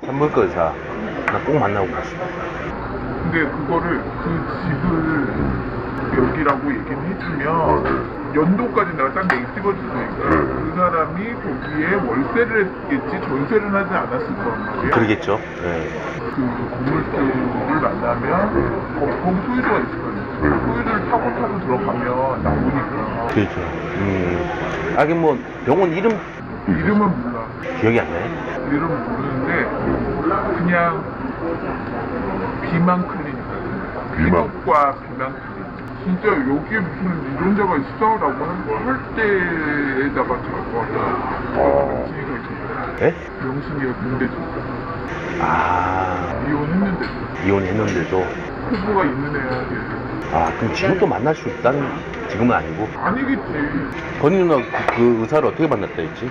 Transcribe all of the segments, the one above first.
산부인과 의사 나 꼭 만나고 싶어. 근데 그거를 그 집을 여기라고 얘기를 해주면 연도까지 내가 딱 얘기 찍어줄 테니까 그 사람이 거기에 월세를 했겠지 전세를 하지 않았을 거란 말이야. 그러겠죠. 네. 그 건물주를 만나면 거기 소유주가 있을 거예요. 소유주를 타고 들어가면 나오니까. 그렇죠. 하긴 뭐 병원 이름은 이름은 몰라. 기억이 안 나요? 이름은 모르는데 그냥 비만 클리닉 같은 피부과 비만 클리닉. 진짜 여기에 무슨 이런 데가 있어라고 할 때에다가 명신이가 있었어요. 네? 명신이가 근데 아, 이혼했는데도 이혼했는데도. 피부가 있는 애야. 아, 그럼 지금 또 만날 수 있다는, 지금은 아니고. 아니겠지. 건희 누나 그 의사를 어떻게 만났다 했지?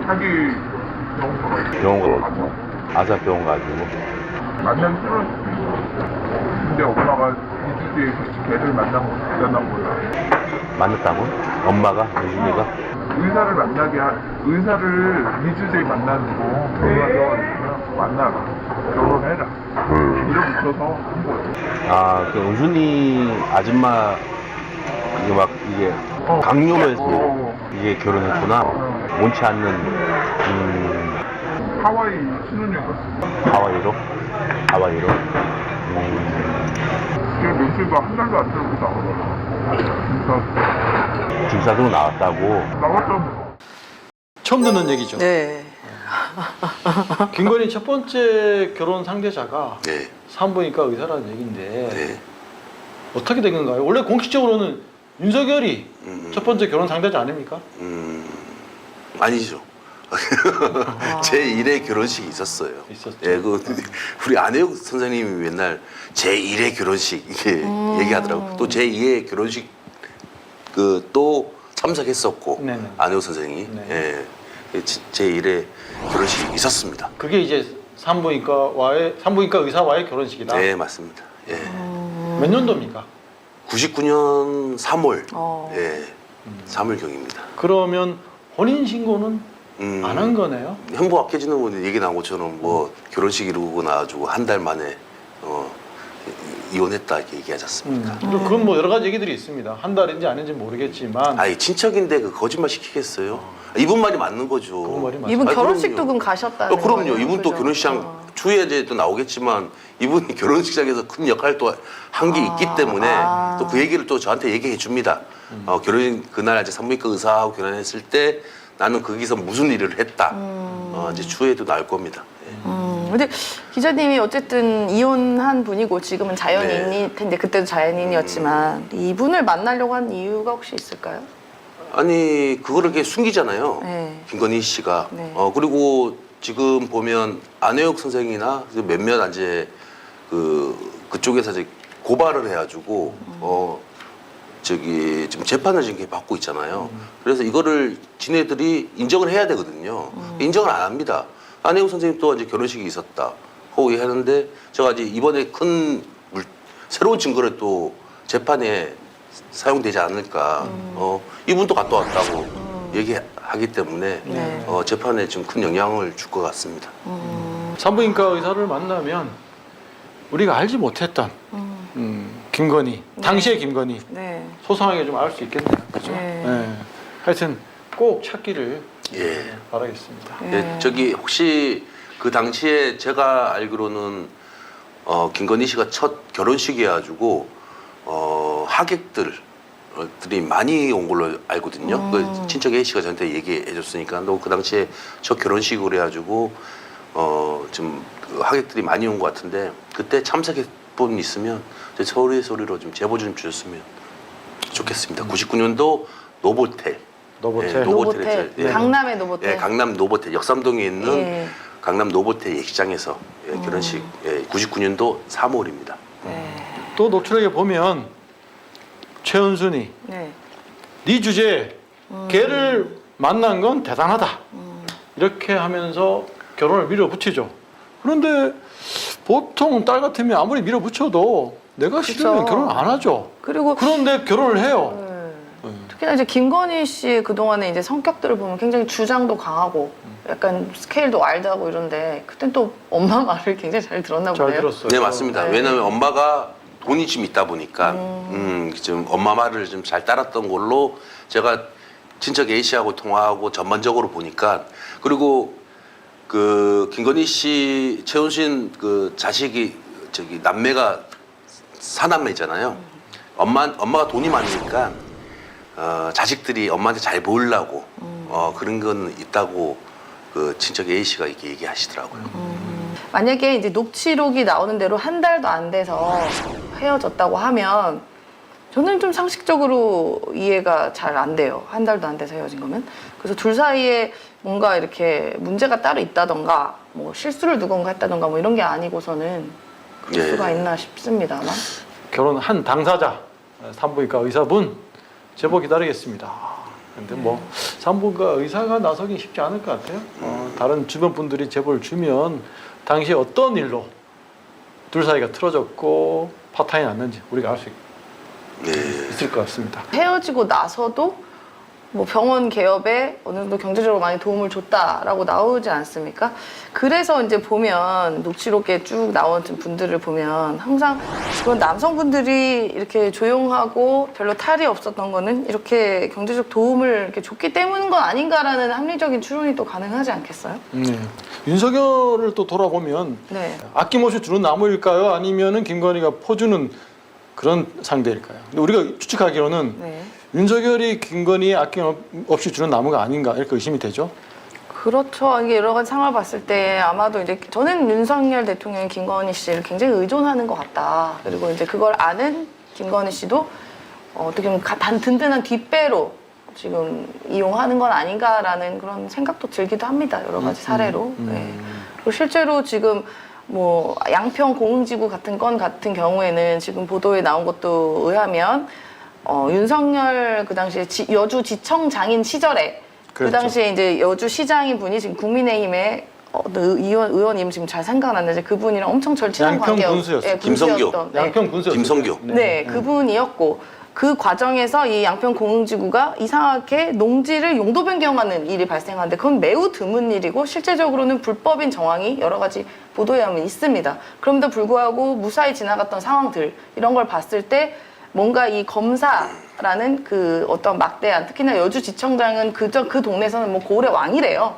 자기 병원 가서 가고, 아사병원 가지고. 만나기 싫었지. 근데 엄마가 2주 뒤에 걔를 만나나 몰라. 만났다고? 엄마가? 유진이가? 의사를 2주 뒤에 만나는 거 결혼하자고 만나라. 결혼해라. 밀어붙여서 한 거지. 아, 그 은순이 아줌마, 이게 막, 이게, 강요로 해서 이게 결혼했구나. 원치 않는, 하와이 신혼여행 갔어. 하와이로? 하와이로? 걔 며칠도 한 달도 안 되고 나오더라. 중사도 나왔다고. 나왔다며. 처음 듣는 얘기죠. 네. 김건희 첫 번째 결혼 상대자가 네. 산부인과 의사라는 얘기인데 네. 어떻게 된 건가요? 원래 공식적으로는 윤석열이 음. 첫 번째 결혼 상대자 아닙니까? 아니죠. 제 1회 결혼식이 있었어요. 있었죠. 예, 우리 안혜욱 선생님이 맨날 제 1회 결혼식 이렇게 얘기하더라고요. 또 제 2회 결혼식 또 참석했었고 네네. 안혜욱 선생님이 네. 예, 제 1회 결혼식이 있었습니다. 그게 이제 산부인과 의사와의 결혼식이다. 네, 맞습니다. 예. 몇 년도입니까? 99년 3월, 예, 음. 3월경입니다. 그러면 혼인 신고는 안 한 거네요? 형부 아껴지는 분 얘기 나온 것처럼 뭐 결혼식 이루고 나가지고 한 달 만에 이혼했다 이렇게 얘기하지 않습니까? 그건 뭐 여러 가지 얘기들이 있습니다. 한 달인지 아닌지 모르겠지만 아니 친척인데 그 거짓말 시키겠어요? 이분 말이 맞는 거죠. 그건 말이 맞죠. 이분 아니, 결혼식도 그럼요. 그럼 가셨다는 그럼요. 거예요? 이분 또 그죠? 결혼식장 추후에 이제 또 나오겠지만 이분이 결혼식장에서 큰 역할을 또 한 게 있기 때문에 또 그 얘기를 또 저한테 얘기해 줍니다. 결혼 그날 이제 산부인과 의사하고 결혼했을 때 나는 거기서 무슨 일을 했다. 이제 추후에도 나올 겁니다. 예. 근데 기자님이 어쨌든 이혼한 분이고 지금은 자연인일 네. 텐데 그때도 자연인이었지만 이분을 만나려고 한 이유가 혹시 있을까요? 아니 그거를 이렇게 숨기잖아요. 네. 김건희 씨가. 네. 그리고 지금 보면 안혜욱 선생이나 몇몇 이제 그쪽에서 이제 고발을 해가지고 지금 재판을 지금 받고 있잖아요. 그래서 이거를 지네들이 인정을 해야 되거든요. 인정을 안 합니다. 안혜욱 선생님 또 이제 결혼식이 있었다. 하고 하는데 제가 이제 이번에 새로운 증거를 또 재판에 사용되지 않을까. 이분도 갔다 왔다고 얘기하기 때문에 네. 재판에 좀 큰 영향을 줄 것 같습니다. 산부인과 의사를 만나면 우리가 알지 못했던 김건희, 당시의 김건희 네. 소상하게 좀 알 수 있겠네요. 그죠? 네. 네. 하여튼 꼭 찾기를 예. 바라겠습니다. 예, 저기 혹시 그 당시에 제가 알기로는 김건희 씨가 첫 결혼식이어가지고 하객들이 많이 온 걸로 알거든요. 그 친척 A 씨가 저한테 얘기해줬으니까 너 그 당시에 첫 결혼식으로 해가지고 좀 그 하객들이 많이 온 것 같은데 그때 참석해 분 있으면 서울의 소리로 좀 제보 좀 주셨으면 좋겠습니다. 99년도 노보텔. 노보텔. 예, 노보텔. 예. 강남의 노보텔. 예, 강남 노보텔 역삼동에 있는 예. 강남 노보텔 예식장에서 결혼식 99년도 3월입니다. 또 노출하게 보면 최은순이 네. 네 주제에 걔를 만난 건 대단하다. 이렇게 하면서 결혼을 밀어붙이죠. 그런데 보통 딸 같으면 아무리 밀어붙여도 내가 싫으면 그쵸. 결혼 안 하죠. 그리고 그런데 결혼을 해요. 네. 특히나 이제 김건희 씨의 그동안에 이제 성격들을 보면 굉장히 주장도 강하고 약간 스케일도 와일드하고 이런데 그땐 또 엄마 말을 굉장히 잘 들었나 잘 보네요. 들었어요. 네, 맞습니다. 네. 왜냐하면 엄마가 돈이 좀 있다 보니까 좀 엄마 말을 좀 잘 따랐던 걸로 제가 친척 A 씨하고 통화하고 전반적으로 보니까 그리고 그 김건희 씨, 최은신 그 자식이 저기 남매가 사남매잖아요. 엄마가 돈이 많으니까 자식들이 엄마한테 잘 보이려고 그런 건 있다고 그 친척 A 씨가 이렇게 얘기하시더라고요. 만약에 이제 녹취록이 나오는 대로 한 달도 안 돼서 헤어졌다고 하면 저는 좀 상식적으로 이해가 잘 안 돼요. 한 달도 안 돼서 헤어진 거면. 그래서 둘 사이에 뭔가 이렇게 문제가 따로 있다던가 뭐 실수를 누군가 했다던가 뭐 이런 게 아니고서는 그럴 예. 수가 있나 싶습니다만. 결혼한 당사자 산부인과 의사분 제보 기다리겠습니다. 근데 뭐 산부인과 의사가 나서긴 쉽지 않을 것 같아요. 다른 주변 분들이 제보를 주면 당시 어떤 일로 둘 사이가 틀어졌고 파탄이 났는지 우리가 알 수 있을 것 같습니다. 헤어지고 나서도 뭐 병원 개업에 어느 정도 경제적으로 많이 도움을 줬다라고 나오지 않습니까? 그래서 이제 보면 녹취록에 쭉 나온 분들을 보면 항상 그런 남성분들이 이렇게 조용하고 별로 탈이 없었던 거는 이렇게 경제적 도움을 이렇게 줬기 때문인 건 아닌가라는 합리적인 추론이 또 가능하지 않겠어요? 윤석열을 또 돌아보면 네. 아낌없이 주는 나무일까요? 아니면은 김건희가 퍼주는 그런 상대일까요? 근데 우리가 추측하기로는 네. 윤석열이 김건희에 아낌없이 주는 나무가 아닌가 이렇게 의심이 되죠. 그렇죠. 이게 여러 가지 상황을 봤을 때 아마도 이제 저는 윤석열 대통령이 김건희 씨를 굉장히 의존하는 것 같다. 그리고 이제 그걸 아는 김건희 씨도 어떻게 보면 든든한 뒷배로 지금 이용하는 건 아닌가라는 그런 생각도 들기도 합니다. 여러 가지 사례로. 네. 그리고 실제로 지금 뭐 양평 공흥지구 같은 건 같은 경우에는 지금 보도에 나온 것도 의하면 윤석열 그 당시에 여주 지청장인 시절에 그 그렇죠. 당시에 이제 여주 시장인 분이 지금 국민의힘의 의원 이름 지금 잘 생각났는데 그분이랑 엄청 절친한 양평 관계였 군수였어요. 예, 김성교. 군수였던, 네. 양평 군수 김성교. 네, 그분이었고 그 과정에서 이 양평 공흥지구가 이상하게 농지를 용도 변경하는 일이 발생하는데 그건 매우 드문 일이고 실제적으로는 불법인 정황이 여러 가지 보도에 하면 있습니다. 그럼에도 불구하고 무사히 지나갔던 상황들 이런 걸 봤을 때 뭔가 이 검사라는 그 어떤 막대한 특히나 여주지청장은 그 동네에서는 뭐 고을의 왕이래요.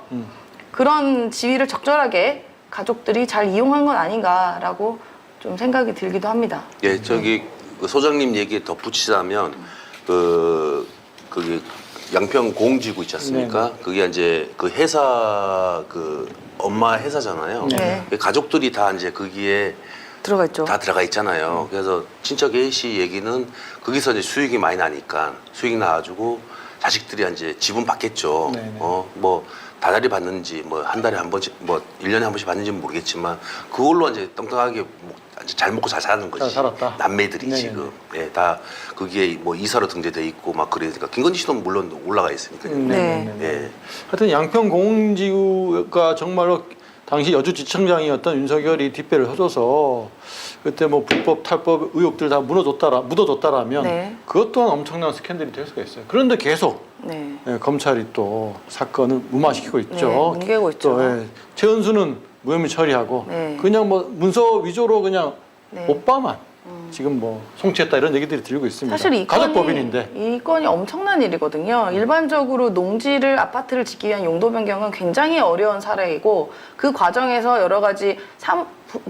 그런 지위를 적절하게 가족들이 잘 이용한 건 아닌가라고 좀 생각이 들기도 합니다. 예, 저기 그 소장님 얘기에 덧붙이자면 거기 양평 공지구 있지 않습니까? 그게 이제 그 회사 그 엄마 회사잖아요. 네. 가족들이 다 이제 거기에 들어가 있죠. 다 들어가 있잖아요. 그래서 친척 A 씨 얘기는 거기서 이제 수익이 많이 나니까 수익 나가지고 자식들이 이제 지분 받겠죠. 네네. 뭐 다달이 받는지 뭐 한 달에 한 번씩 뭐 1년에 한 번씩 받는지는 모르겠지만 그걸로 이제 떵떵하게 잘 먹고 잘 사는 거지. 잘 살았다. 남매들이 네네네. 지금 예, 다 거기에 뭐 이사로 등재돼 있고 막 그러니까 김건희 씨도 물론 올라가 있으니까. 네. 예. 하여튼 양평 공흥지구가 정말로 당시 여주지청장이었던 윤석열이 뒷배를 서줘서 그때 뭐 불법 탈법 의혹들 다 묻어줬다라면 네. 그것 또한 엄청난 스캔들이 될 수가 있어요. 그런데 계속 네. 검찰이 또 사건을 무마시키고 있죠. 네, 뭉개고 있죠. 또, 최은수는 무혐의 처리하고 네. 그냥 뭐 문서 위조로 그냥 네. 오빠만 지금 뭐 송치했다 이런 얘기들이 들리고 있습니다. 사실 이 가족 건이, 법인인데 이 건이 엄청난 일이거든요. 일반적으로 농지를 아파트를 짓기 위한 용도 변경은 굉장히 어려운 사례이고 그 과정에서 여러 가지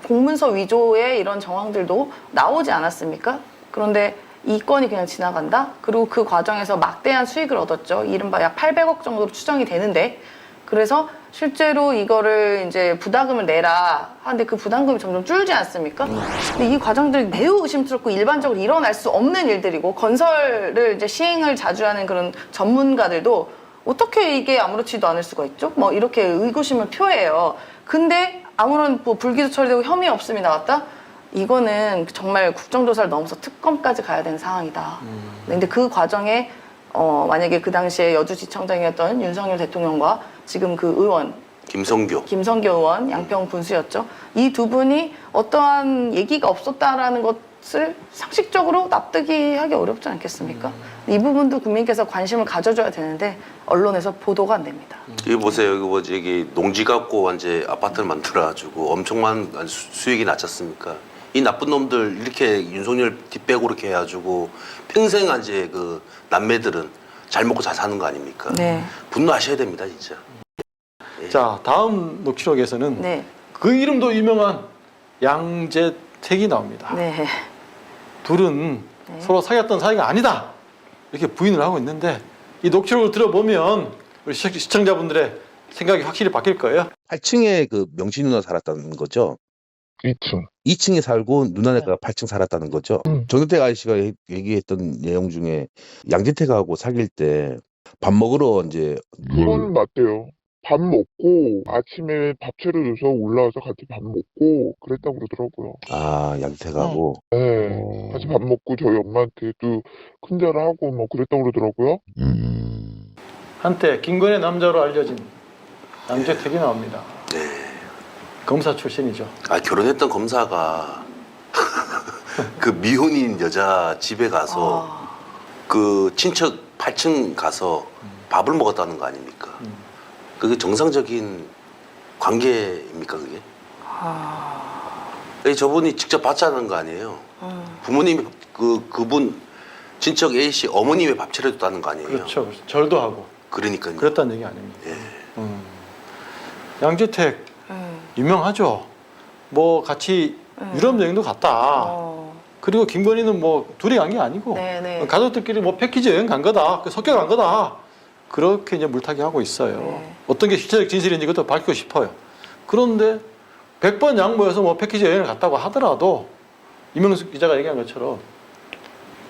공문서 위조의 이런 정황들도 나오지 않았습니까? 그런데 이 건이 그냥 지나간다? 그리고 그 과정에서 막대한 수익을 얻었죠. 이른바 약 800억 정도로 추정이 되는데 그래서 실제로 이거를 이제 부담금을 내라 하는데 그 부담금이 점점 줄지 않습니까? 근데 이 과정들이 매우 의심스럽고 일반적으로 일어날 수 없는 일들이고 건설을 이제 시행을 자주 하는 그런 전문가들도 어떻게 이게 아무렇지도 않을 수가 있죠? 뭐 이렇게 의구심을 표해요. 근데 아무런 뭐 불기소 처리되고 혐의 없음이 나왔다? 이거는 정말 국정조사를 넘어서 특검까지 가야 되는 상황이다. 근데 그 과정에 만약에 그 당시에 여주지청장이었던 윤석열 대통령과 지금 그 의원 김성교 의원 양평 군수였죠. 이 두 분이 어떠한 얘기가 없었다라는 것 것을 상식적으로 납득이 하기 어렵지 않겠습니까? 이 부분도 국민께서 관심을 가져줘야 되는데 언론에서 보도가 안 됩니다. 여기 보세요. 여기 뭐 여기 농지 갖고 이제 아파트를 만들어가지고 엄청난 수익이 났지 않습니까? 이 나쁜 놈들 이렇게 윤석열 뒷배고 이렇게 해가지고 평생 이제 그 남매들은 잘 먹고 잘 사는 거 아닙니까? 네. 분노하셔야 됩니다, 진짜. 자, 다음 녹취록에서는 네. 그 이름도 유명한 양재택이 나옵니다. 네. 둘은 서로 사귀었던 사이가 아니다 이렇게 부인을 하고 있는데 이 녹취록을 들어보면 우리 시청자분들의 생각이 확실히 바뀔 거예요. 8층에 그 명신 누나 살았다는 거죠. 2층. 2층에 살고 누나네가 8층 살았다는 거죠. 정대택 아저씨가 얘기했던 내용 중에 양재택하고 사귈 때 밥 먹으러 이제 그건 맞대요. 밥 먹고 아침에 밥 차려줘서 올라와서 같이 밥 먹고 그랬다고 그러더라고요. 양재택하고 네. 같이 밥 먹고 저희 엄마한테도 큰절하고 뭐 그랬다고 그러더라고요. 한때 김건희 남자로 알려진 양재택이 나옵니다. 네. 검사 출신이죠. 결혼했던 검사가 그 미혼인 여자 집에 가서 그 친척 8층 가서 밥을 먹었다는 거 아닙니까? 그게 정상적인 관계입니까, 그게? 저분이 직접 봤자는 거 아니에요? 부모님이 그분 친척 A 씨 어머님의 밥 차려줬다는 거 아니에요? 그렇죠. 그렇죠. 절도 하고 그러니까요. 그랬다는 얘기 아닙니까? 예. 양재택 유명하죠. 뭐 같이 유럽 여행도 갔다. 그리고 김건희는 뭐 둘이 간 게 아니고 네네. 가족들끼리 뭐 패키지 여행 간 거다. 섞여 간 거다. 그렇게 이제 물타기 하고 있어요. 네. 어떤 게 실체적 진실인지 그것도 밝히고 싶어요. 그런데 100번 양보해서 뭐 패키지 여행을 갔다고 하더라도 이명숙 기자가 얘기한 것처럼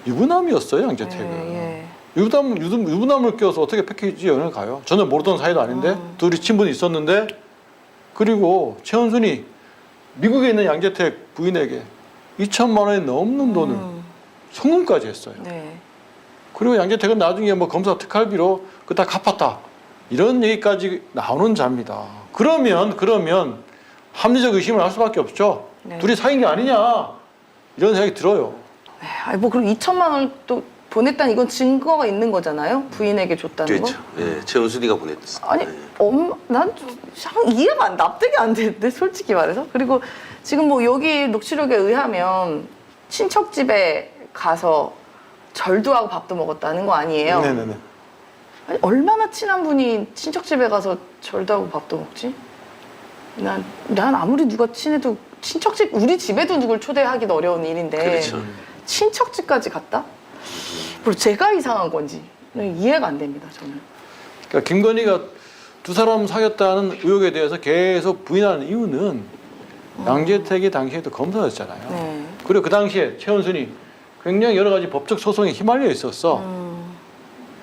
유부남이었어요, 양재택은. 예. 유부남을 껴서 어떻게 패키지 여행을 가요? 전혀 모르던 사이도 아닌데 둘이 친분이 있었는데 그리고 최은순이 미국에 있는 양재택 부인에게 2천만 원이 넘는 돈을 송금까지 했어요. 네. 그리고 양재택은 나중에 뭐 검사 특활비로 그거 다 갚았다. 이런 얘기까지 나오는 자입니다. 그러면 합리적 의심을 할 수밖에 없죠. 네. 둘이 사귄 게 아니냐 이런 생각이 들어요. 아니 뭐 그럼 2천만 원 또 보냈다는 이건 증거가 있는 거잖아요. 부인에게 줬다는 거. 됐죠. 예, 최은순이가 보냈어. 아니 난 참 이해가 납득이 안 되는데 솔직히 말해서. 그리고 지금 뭐 여기 녹취록에 의하면 친척 집에 가서 절도 하고 밥도 먹었다는 거 아니에요? 네네네. 아니, 얼마나 친한 분이 친척 집에 가서 절도 하고 밥도 먹지? 난 아무리 누가 친해도 친척 집 우리 집에도 누굴 초대하기도 어려운 일인데 그렇죠. 친척 집까지 갔다? 그리고 제가 이상한 건지 이해가 안 됩니다. 저는. 그러니까 김건희가 두 사람 사귀었다는 의혹에 대해서 계속 부인하는 이유는 양재택이 당시에도 검사였잖아요. 네. 그리고 그 당시에 최은순이 굉장히 여러 가지 법적 소송에 휘말려 있었어.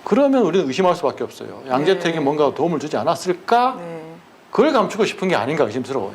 그러면 우리는 의심할 수밖에 없어요. 양재택이 네. 뭔가 도움을 주지 않았을까? 네. 그걸 감추고 싶은 게 아닌가 의심스러워요.